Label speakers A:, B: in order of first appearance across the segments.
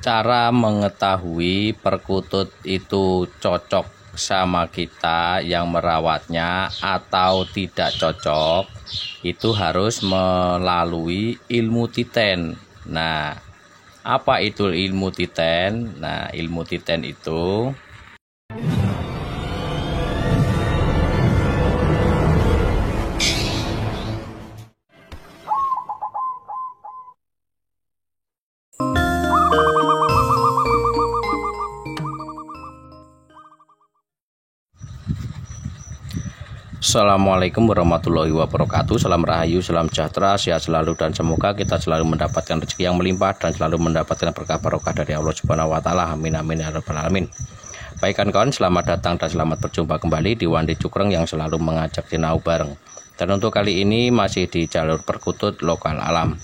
A: Cara mengetahui perkutut itu cocok sama kita yang merawatnya atau tidak cocok, itu harus melalui ilmu titen. Nah, apa itu ilmu titen? Nah, ilmu titen itu Assalamualaikum warahmatullahi wabarakatuh. Salam rahayu, salam sejahtera, sehat selalu, dan semoga kita selalu mendapatkan rezeki yang melimpah dan selalu mendapatkan berkah barokah dari Allah Subhanahu wa taala. Amin amin ya rabbal alamin. Baik kawan-kawan, selamat datang dan selamat berjumpa kembali di Wandi Cukreng yang selalu mengajak sinau bareng. Dan untuk kali ini masih di jalur perkutut lokal alam.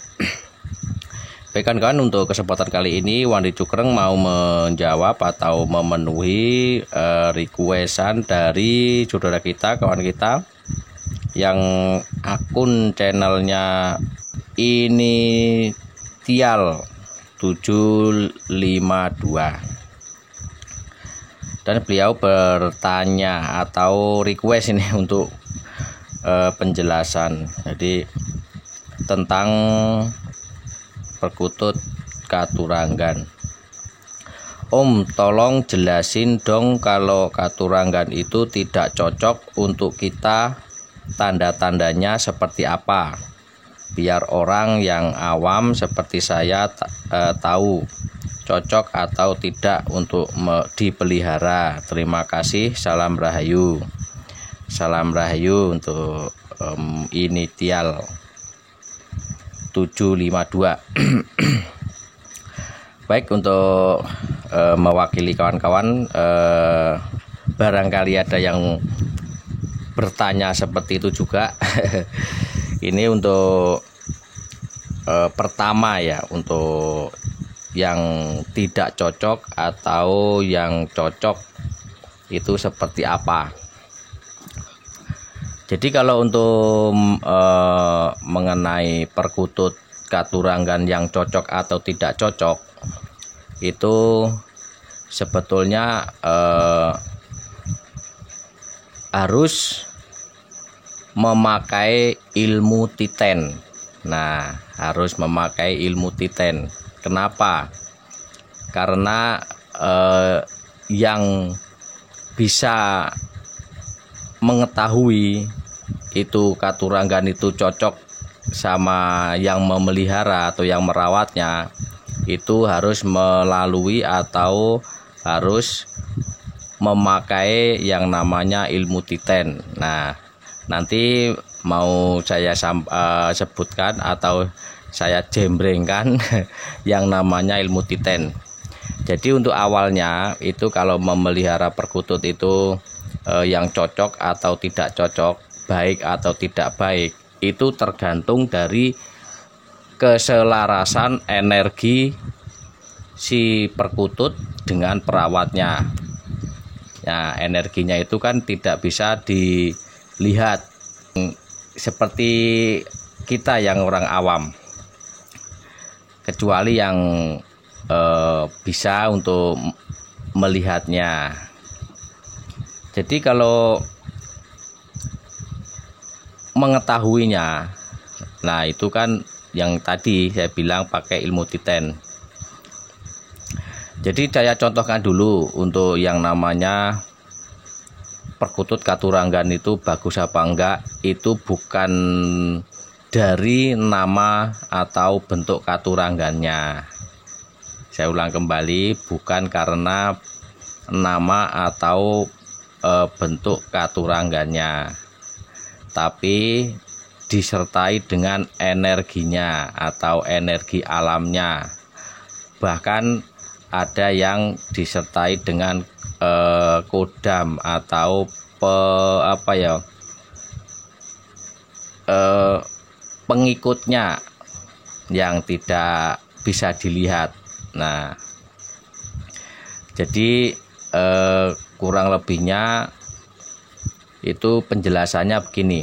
A: Baik kawan-kawan, untuk kesempatan kali ini Wandi Cukreng mau menjawab atau memenuhi requestan dari saudara kita, kawan kita yang akun channelnya Initial 752, dan beliau bertanya atau request ini untuk penjelasan, jadi tentang perkutut katuranggan. Om, tolong jelasin dong kalau katuranggan itu tidak cocok untuk kita, tanda-tandanya seperti apa, biar orang yang awam seperti saya tahu cocok atau tidak untuk dipelihara. Terima kasih, salam rahayu. Salam rahayu untuk Initial 752. Baik, untuk mewakili kawan-kawan, barangkali ada yang bertanya seperti itu juga. Ini untuk pertama ya, untuk yang tidak cocok atau yang cocok itu seperti apa. Jadi kalau untuk mengenai perkutut katuranggan yang cocok atau tidak cocok, itu sebetulnya harus memakai ilmu titen. Nah, harus memakai ilmu titen. Kenapa? Karena yang bisa mengetahui itu katuranggan itu cocok sama yang memelihara atau yang merawatnya, itu harus melalui atau harus memakai yang namanya ilmu titen. Nah, nanti mau saya sebutkan atau saya jembrengkan yang namanya ilmu titen. Jadi untuk awalnya itu kalau memelihara perkutut itu yang cocok atau tidak cocok, baik atau tidak baik, itu tergantung dari keselarasan energi si perkutut dengan perawatnya. Nah, energinya itu kan tidak bisa dilihat seperti kita yang orang awam, kecuali yang bisa untuk melihatnya. Jadi kalau mengetahuinya, nah itu kan yang tadi saya bilang pakai ilmu titen. Jadi saya contohkan dulu untuk yang namanya perkutut katuranggan itu bagus apa enggak, itu bukan dari nama atau bentuk katuranggannya. Saya ulang kembali, bukan karena nama atau bentuk katuranggannya, tapi disertai dengan energinya atau energi alamnya. Bahkan ada yang disertai dengan kodam atau pengikutnya yang tidak bisa dilihat. Nah, jadi kurang lebihnya itu penjelasannya begini.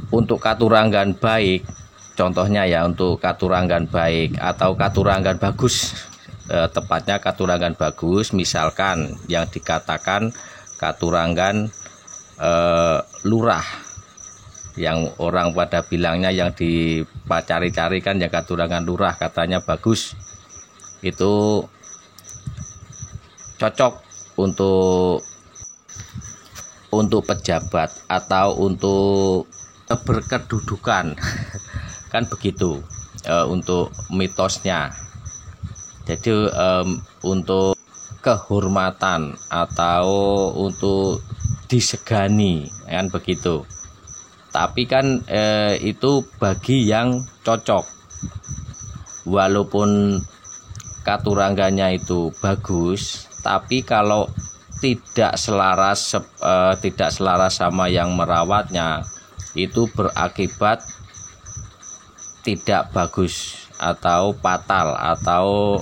A: Untuk katuranggan baik contohnya ya untuk katuranggan baik atau katuranggan bagus, tepatnya katuranggan bagus, misalkan yang dikatakan katuranggan lurah, yang orang pada bilangnya yang dipacari-cari kan yang katuranggan lurah, katanya bagus, itu cocok untuk pejabat atau untuk berkedudukan kan begitu, untuk mitosnya. Jadi untuk kehormatan atau untuk disegani kan begitu. Tapi kan itu bagi yang cocok, walaupun katurangganya itu bagus, tapi kalau tidak selaras sama yang merawatnya, itu berakibat tidak bagus atau fatal atau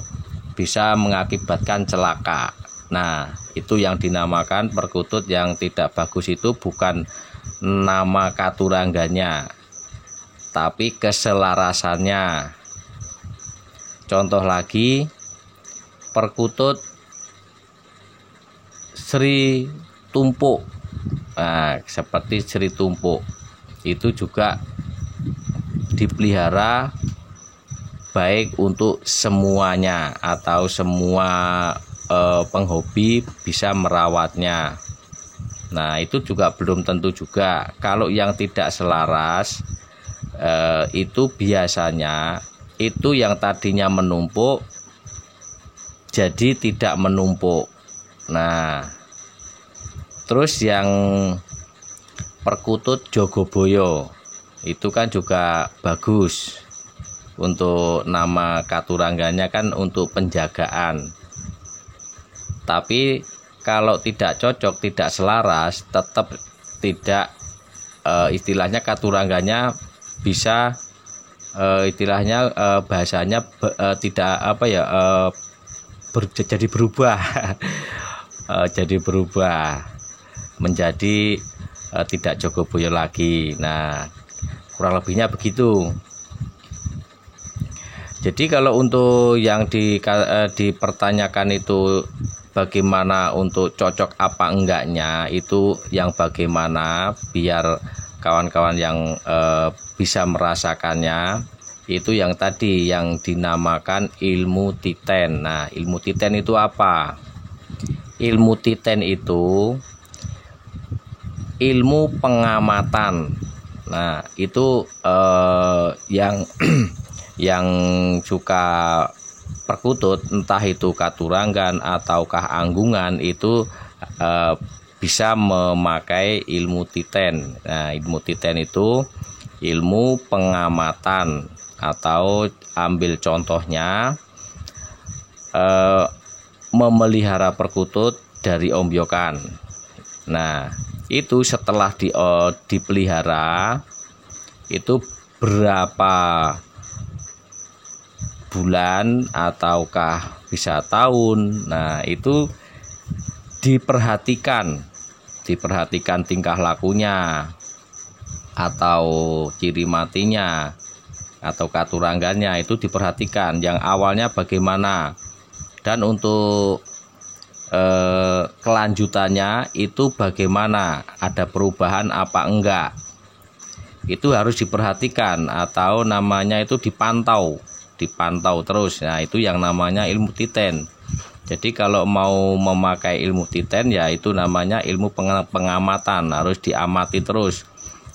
A: bisa mengakibatkan celaka. Nah, itu yang dinamakan perkutut yang tidak bagus, itu bukan nama katurangganya, tapi keselarasannya. Contoh lagi, perkutut Sri Tumpuk. Nah, seperti Sri Tumpuk itu juga dipelihara baik untuk semuanya atau semua penghobi bisa merawatnya. Nah, itu juga belum tentu juga. Kalau yang tidak selaras itu biasanya itu yang tadinya menumpuk jadi tidak menumpuk. Nah, terus yang perkutut Jogoboyo itu kan juga bagus. Untuk nama katurangganya kan untuk penjagaan. Tapi kalau tidak cocok, tidak selaras, tetap tidak istilahnya katurangganya bisa istilahnya bahasanya tidak jadi berubah jadi berubah menjadi tidak Jogoboyo lagi. Nah, kurang lebihnya begitu. Jadi kalau untuk yang dipertanyakan itu bagaimana untuk cocok apa enggaknya, itu yang bagaimana biar kawan-kawan yang bisa merasakannya, itu yang tadi yang dinamakan ilmu titen. Nah, ilmu titen itu apa? Ilmu titen itu ilmu pengamatan. Nah, itu yang yang suka perkutut, entah itu katuranggan ataukah anggungan, itu bisa memakai ilmu titen. Nah, ilmu titen itu ilmu pengamatan, atau ambil contohnya memelihara perkutut dari ombyokan. Nah, itu setelah dipelihara itu berapa bulan ataukah bisa tahun. Nah, itu diperhatikan tingkah lakunya atau ciri matinya atau katuranggannya, itu diperhatikan yang awalnya bagaimana, dan untuk kelanjutannya itu bagaimana, ada perubahan apa enggak, itu harus diperhatikan atau namanya itu dipantau terus. Nah, itu yang namanya ilmu titen. Jadi kalau mau memakai ilmu titen, ya itu namanya ilmu pengamatan, harus diamati terus.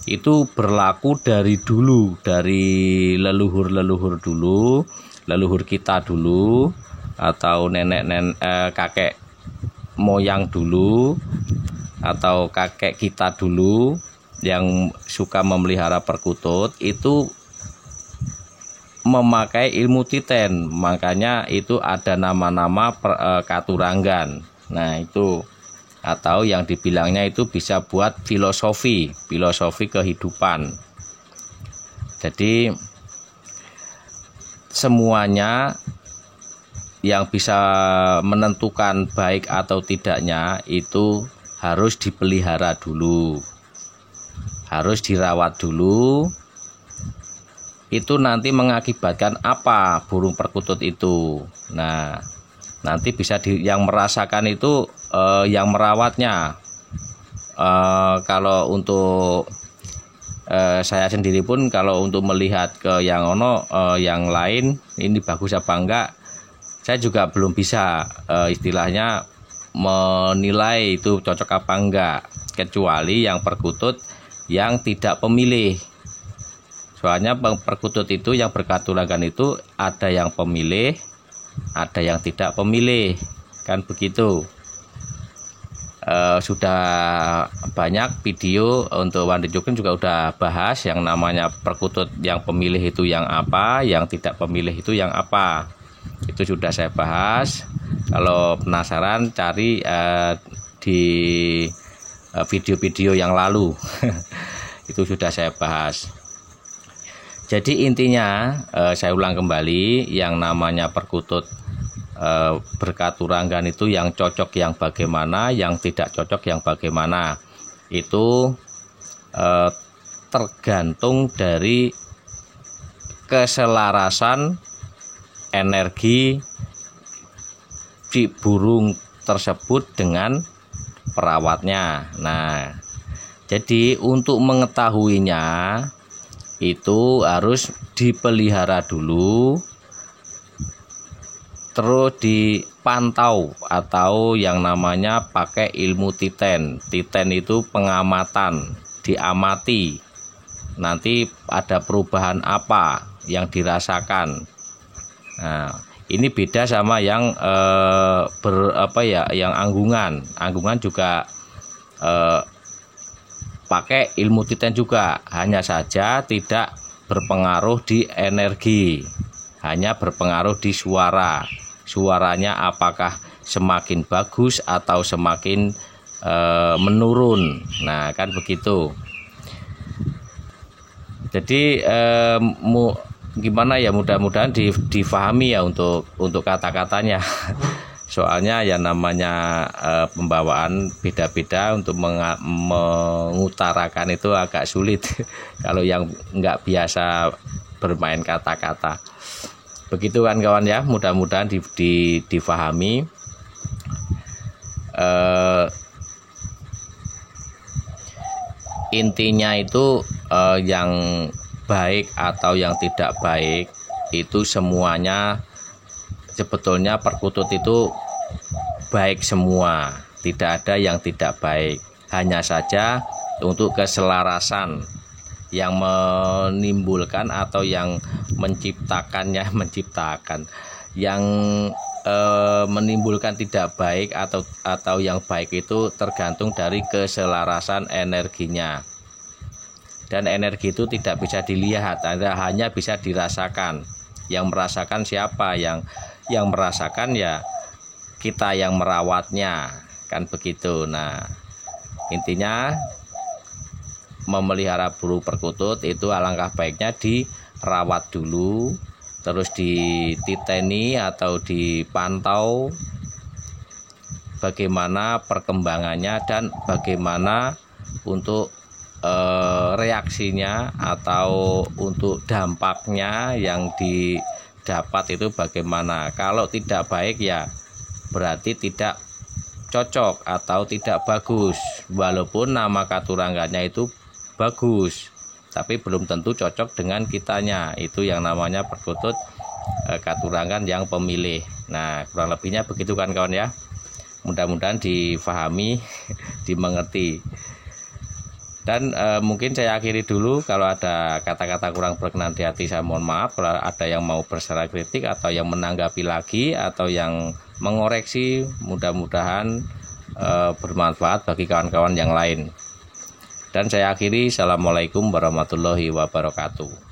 A: Itu berlaku dari dulu, dari leluhur dulu, leluhur kita dulu, atau kakek moyang dulu, atau kakek kita dulu yang suka memelihara perkutut, itu memakai ilmu titen. Makanya itu ada nama-nama katuranggan. Nah, itu atau yang dibilangnya itu bisa buat filosofi kehidupan. Jadi semuanya yang bisa menentukan baik atau tidaknya itu harus dipelihara dulu, harus dirawat dulu, itu nanti mengakibatkan apa burung perkutut itu. Nah, nanti bisa yang merasakan itu yang merawatnya. Kalau untuk saya sendiri pun kalau untuk melihat ke yang lain ini bagus apa enggak, saya juga belum bisa istilahnya menilai itu cocok apa enggak, kecuali yang perkutut yang tidak pemilih. Soalnya perkutut itu yang berkaturangan itu ada yang pemilih, ada yang tidak pemilih, kan begitu. Sudah banyak video untuk Wandi Jogeng juga udah bahas yang namanya perkutut yang pemilih itu yang apa, yang tidak pemilih itu yang apa. Itu sudah saya bahas. Kalau penasaran cari di video-video yang lalu. Itu sudah saya bahas. Jadi intinya saya ulang kembali, yang namanya perkutut berkaturanggan itu yang cocok yang bagaimana, yang tidak cocok yang bagaimana. Itu tergantung dari keselarasan energi si burung tersebut dengan perawatnya. Nah, jadi untuk mengetahuinya itu harus dipelihara dulu, terus dipantau atau yang namanya pakai ilmu titen. Titen itu pengamatan, diamati. Nanti ada perubahan apa yang dirasakan. Nah, ini beda sama yang yang anggungan. Anggungan juga pakai ilmu titen juga, hanya saja tidak berpengaruh di energi, hanya berpengaruh di suara. Suaranya apakah semakin bagus atau semakin menurun. Nah, kan begitu. Jadi gimana ya, mudah-mudahan difahami ya untuk kata-katanya. Soalnya ya namanya pembawaan beda-beda, untuk mengutarakan itu agak sulit kalau yang nggak biasa bermain kata-kata. Begitu kan kawan ya, mudah-mudahan difahami. Intinya itu yang baik atau yang tidak baik itu semuanya sebetulnya perkutut itu baik semua, tidak ada yang tidak baik. Hanya saja untuk keselarasan yang menimbulkan atau yang menciptakannya, yang menimbulkan tidak baik atau yang baik itu tergantung dari keselarasan energinya. Dan energi itu tidak bisa dilihat, hanya bisa dirasakan. Yang merasakan siapa? Yang merasakan ya kita yang merawatnya, kan begitu. Nah, intinya memelihara burung perkutut itu alangkah baiknya dirawat dulu, terus dititeni atau dipantau bagaimana perkembangannya dan bagaimana untuk reaksinya atau untuk dampaknya yang didapat itu bagaimana. Kalau tidak baik ya berarti tidak cocok atau tidak bagus, walaupun nama katurangganya itu bagus tapi belum tentu cocok dengan kitanya. Itu yang namanya perkutut katurangan yang pemilih. Nah, kurang lebihnya begitu kan kawan ya, mudah-mudahan difahami dimengerti. Dan mungkin saya akhiri dulu. Kalau ada kata-kata kurang berkenan di hati saya mohon maaf. Kalau ada yang mau berserah kritik atau yang menanggapi lagi atau yang mengoreksi, mudah-mudahan bermanfaat bagi kawan-kawan yang lain. Dan saya akhiri, assalamualaikum warahmatullahi wabarakatuh.